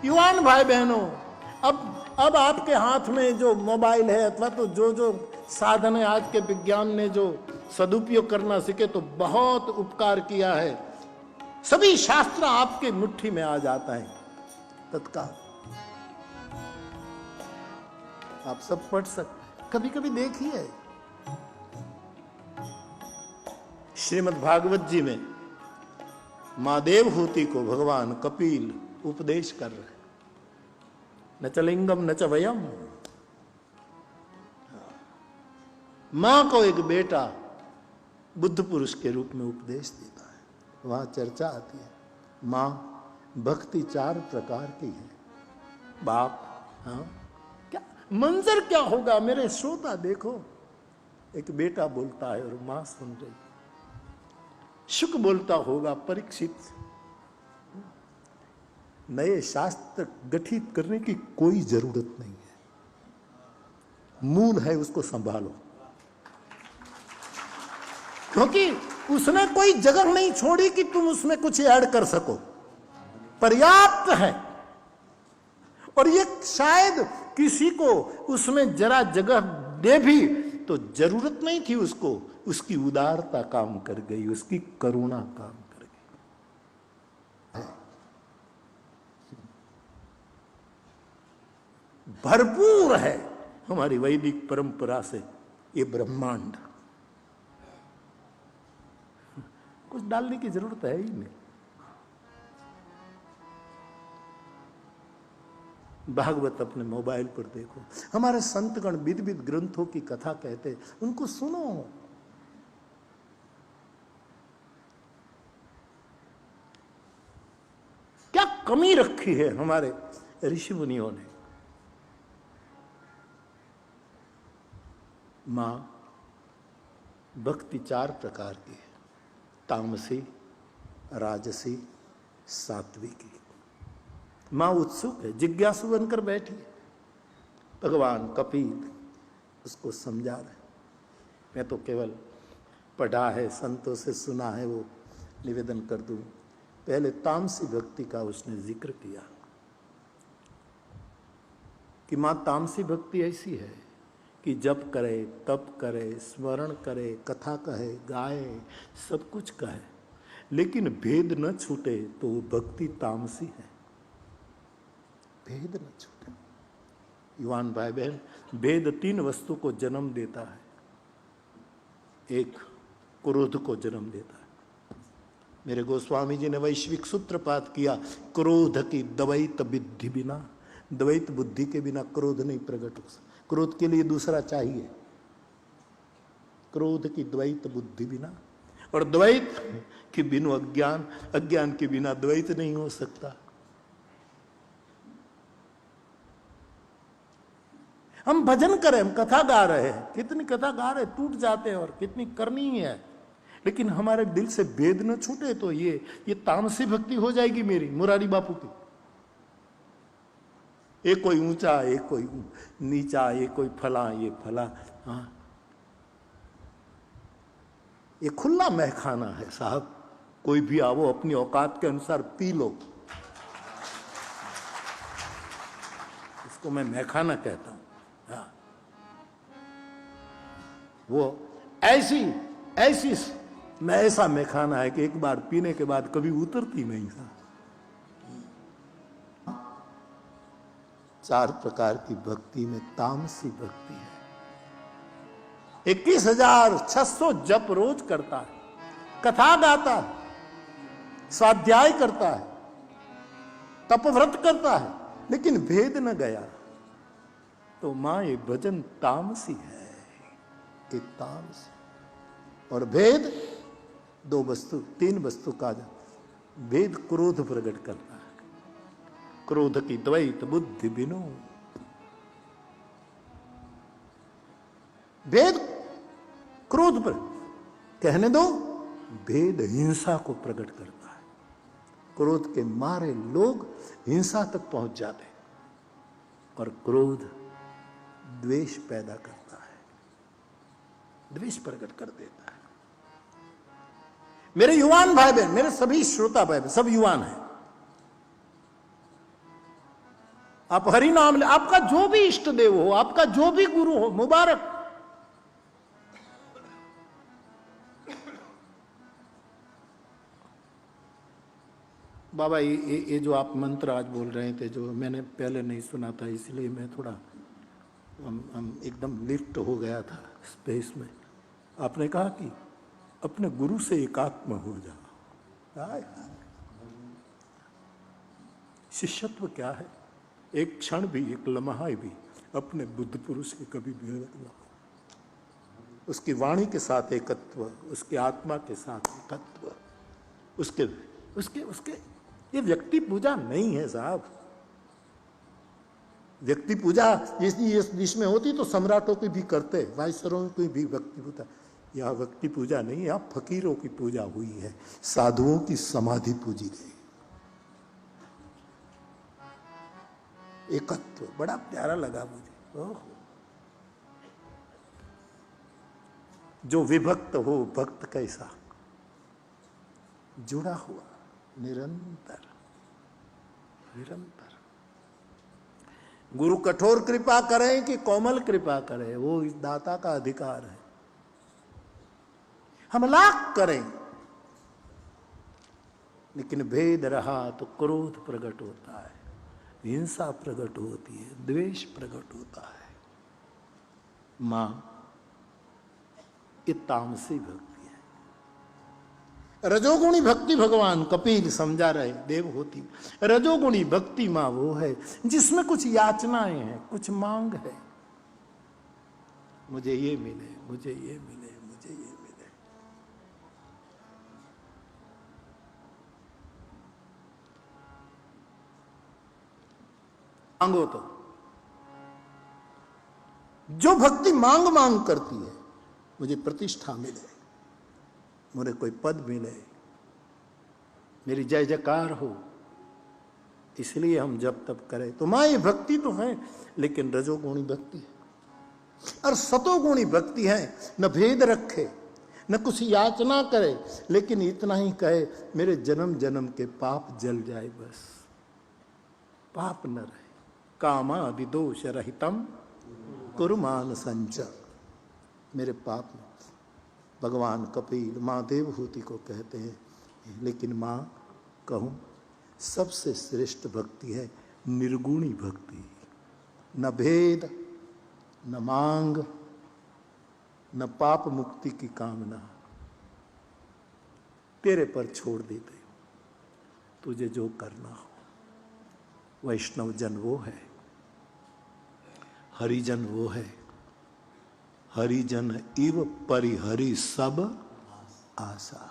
युवान भाई बहनों, अब आपके हाथ में जो मोबाइल है अथवा तो जो साधन है, आज के विज्ञान ने जो सदुपयोग करना सीखे तो बहुत उपकार किया है। सभी शास्त्र आपके मुट्ठी में आ जाता है तत्काल, आप सब पढ़ सकते। कभी कभी देखिए श्रीमद् भागवत जी में मां देवहूति को भगवान कपिल उपदेश कर रहे, न च लिंगम न च वयम। मां को एक बेटा बुद्ध पुरुष के रूप में उपदेश देता है। वहां चर्चा आती है, मां भक्ति 4 प्रकार की है। बाप, हाँ क्या मंजर क्या होगा मेरे श्रोता, देखो एक बेटा बोलता है और मां सुन रही। शुक बोलता होगा, परीक्षित नए शास्त्र गठित करने की कोई जरूरत नहीं है, मूल है उसको संभालो, क्योंकि उसने कोई जगह नहीं छोड़ी कि तुम उसमें कुछ ऐड कर सको, पर्याप्त है। और ये शायद किसी को उसमें जरा जगह दे भी तो जरूरत नहीं थी उसको, उसकी उदारता काम कर गई, उसकी करुणा काम कर गई। भरपूर है हमारी वैदिक परंपरा से ये ब्रह्मांड, कुछ डालने की जरूरत है ही नहीं। भागवत अपने मोबाइल पर देखो, हमारे संतगण विध विध ग्रंथों की कथा कहते, उनको सुनो। क्या कमी रखी है हमारे ऋषि मुनियों ने। मां भक्ति 4 प्रकार की है, तामसी, राजसी, सात्विकी। मां उत्सुक है, जिज्ञासु बनकर बैठी है। भगवान कपिल उसको समझा रहे। मैं तो केवल पढ़ा है, संतों से सुना है, वो निवेदन कर दूं। पहले तामसी भक्ति का उसने जिक्र किया कि मां तामसी भक्ति ऐसी है कि जप करे, तप करे, स्मरण करे, कथा कहे, गाए, सब कुछ कहे, लेकिन भेद न छूटे तो वो भक्ति तामसी है। भेद न छूटे। युवान भाई बहन, भेद 3 वस्तु को जन्म देता है। एक क्रोध को जन्म देता है। मेरे गोस्वामी जी ने वैश्विक सूत्रपात किया, क्रोध की द्वैत बुद्धि बिना, द्वैत बुद्धि के बिना क्रोध नहीं प्रकट हो सकता। क्रोध के लिए दूसरा चाहिए, क्रोध की द्वैत बुद्धि बिना, और द्वैत के बिनु अज्ञान, अज्ञान के बिना द्वैत नहीं हो सकता। हम भजन करें, हम कथा गा रहे हैं, कितनी कथा गा रहे, टूट जाते हैं, और कितनी करनी ही है, लेकिन हमारे दिल से भेद न छूटे तो ये तामसी भक्ति हो जाएगी मेरी, मुरारी बापू की। एक कोई ऊंचा, एक कोई नीचा, एक कोई फला, ये फला। हाँ, ये खुला महखाना है साहब, कोई भी आवो अपनी औकात के अनुसार पी लो। इसको मैं महखाना कहता हूं। हाँ, वो ऐसी मैं ऐसा महखाना है कि एक बार पीने के बाद कभी उतरती नहीं साहब। 4 प्रकार की भक्ति में तामसी भक्ति है। 21,600 जप रोज करता है, कथा गाता है, स्वाध्याय करता है, तपव्रत करता है, लेकिन भेद न गया तो मां ये भजन तामसी है, ये तामसी। और भेद 2 वस्तु, 3 वस्तु का भेद क्रोध प्रकट करता है। क्रोध की द्वैत बुद्धि बिनु, भेद क्रोध पर कहने दो, भेद हिंसा को प्रकट करता है। क्रोध के मारे लोग हिंसा तक पहुंच जाते हैं, और क्रोध द्वेष पैदा करता है, द्वेष प्रकट कर देता है। मेरे युवान भाई बहन, मेरे सभी श्रोता भाई बहन, सब युवान हैं, आप हरि नाम ले, आपका जो भी इष्ट देव हो, आपका जो भी गुरु हो, मुबारक। बाबा ये जो आप मंत्र आज बोल रहे थे, जो मैंने पहले नहीं सुना था, इसलिए मैं थोड़ा हम एकदम लिफ्ट हो गया था स्पेस में। आपने कहा कि अपने गुरु से एकात्म हो जाओ। शिष्यत्व क्या है? एक क्षण भी, एक लम्हा भी अपने बुद्ध पुरुष के कभी विवेक न हो, उसकी वाणी के साथ एकत्व, उसकी आत्मा के साथ एकत्व, उसके उसके उसके ये व्यक्ति पूजा नहीं है साहब। व्यक्ति पूजा इसमें होती तो सम्राटों की भी करते, वायसरों की भी व्यक्ति पूजा। यह व्यक्ति पूजा नहीं है, यह फकीरों की पूजा हुई है, साधुओं की समाधि पूजी गई। एकत्व बड़ा प्यारा लगा मुझे। ओह, जो विभक्त हो भक्त कैसा, जुड़ा हुआ निरंतर निरंतर। गुरु कठोर कृपा करें कि कोमल कृपा करें, वो इस दाता का अधिकार है। हम लाख करें, लेकिन भेद रहा तो क्रोध प्रकट होता है, हिंसा प्रकट होती है, द्वेष प्रकट होता है। मां, ये तामसी भक्ति है। रजोगुणी भक्ति भगवान कपिल समझा रहे, देवहूति। रजोगुणी भक्ति मां वो है जिसमें कुछ याचनाएं हैं, कुछ मांग है। मुझे ये मिले, मुझे ये मिले, मुझे ये मिले। मांगो तो, जो भक्ति मांग मांग करती है, मुझे प्रतिष्ठा मिले, मुझे कोई पद मिले, मेरी जय जयकार हो, इसलिए हम जब तब करें। तो मां ये भक्ति तो है, लेकिन रजोगुणी भक्ति है। और सतोगुणी भक्ति है, न भेद रखे, न कुछ याचना करे, लेकिन इतना ही कहे मेरे जन्म जन्म के पाप जल जाए, बस पाप न रहे। कामादि दोष रहितम कुरुमान संच। मेरे पाप में भगवान कपिल मां देवहूति को कहते हैं, लेकिन मां कहूं सबसे श्रेष्ठ भक्ति है निर्गुणी भक्ति। न भेद, न मांग, न पाप मुक्ति की कामना, तेरे पर छोड़ देते हो, तुझे जो करना हो। वैष्णव जन वो है, हरिजन वो है, हरिजन इव परिहरि सब आशा।